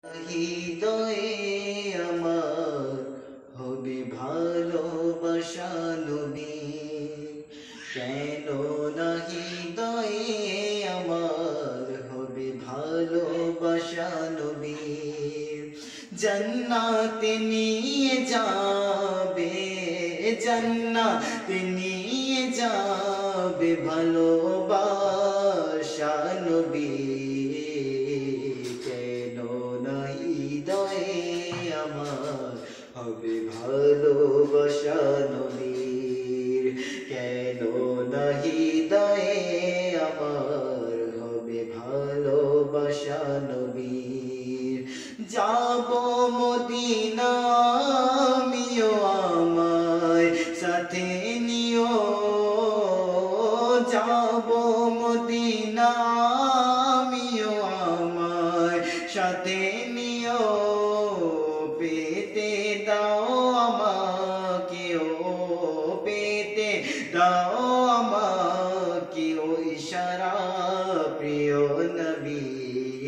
হৃদয়ে আমার হবে ভালোবাসা নবীর, কেন না হৃদয়ে আমার হবে ভালোবাসা নবীর। জান্নাতে নিয়ে যাবে, জান্নাতে নিয়ে যাবে ভালোবাসা নবীর, হবে ভালোবাসা নবীর, কেন না হৃদয়ে আমার হবে ভালোবাসা নবীর। যাব মদিনা আমিও, আমায় সাথে নিও, যাব মদিনা আমিও, আমায় সাথে নিও, পেতে দাও আমাকেও, পেতে দাও আমাকেও ইশারা প্রিয় নবীর।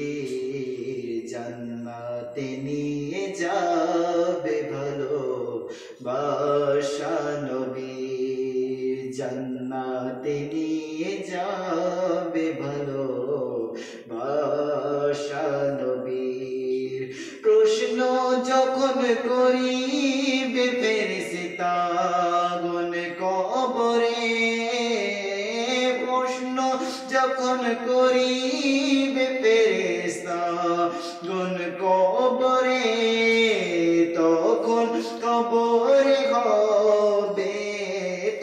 জান্নাতে নিয়ে যাবে ভালোবাসা নবীর, জান্নাতে নিয়ে যাবে ভালোবাসা নবীর। প্রশ্ন যখন করিবে ফেরেশতাগণ কবরে, প্রশ্ন যখন করিবে ফেরেশতাগণ কবরে, তখন কবরে হবে,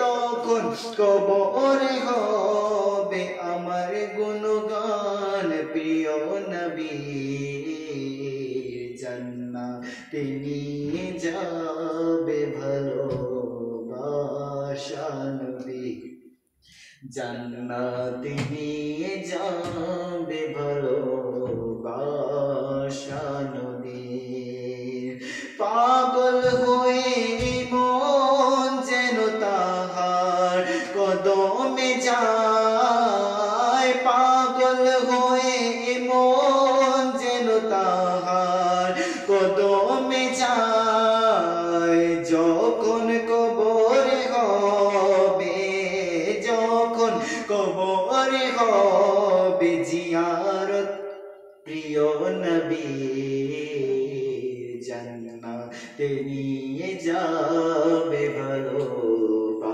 তখন কবরে হবে আমার গুণগান প্রিয় নবীর। জান্নাতে নিয়ে যাবে ভালোবাসা নবীর, জান্নাতে নিয়ে যাবে ভালোবাসা নবীর। পাগল হয়ে মন যেন তাহার কদমে যায়, পাগল হয়ে মন যেন তাহার কদমে যায়। যখন কবরে হবে, যখন কবরে হবে জিয়ারত প্রিয় নবীর, জান্নাতে নিয়ে যাবে ভালোবাসা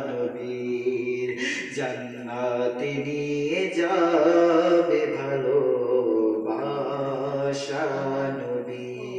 নবীর, জান্নাতে নিয়ে যাবে ভালোবাসা নবীর।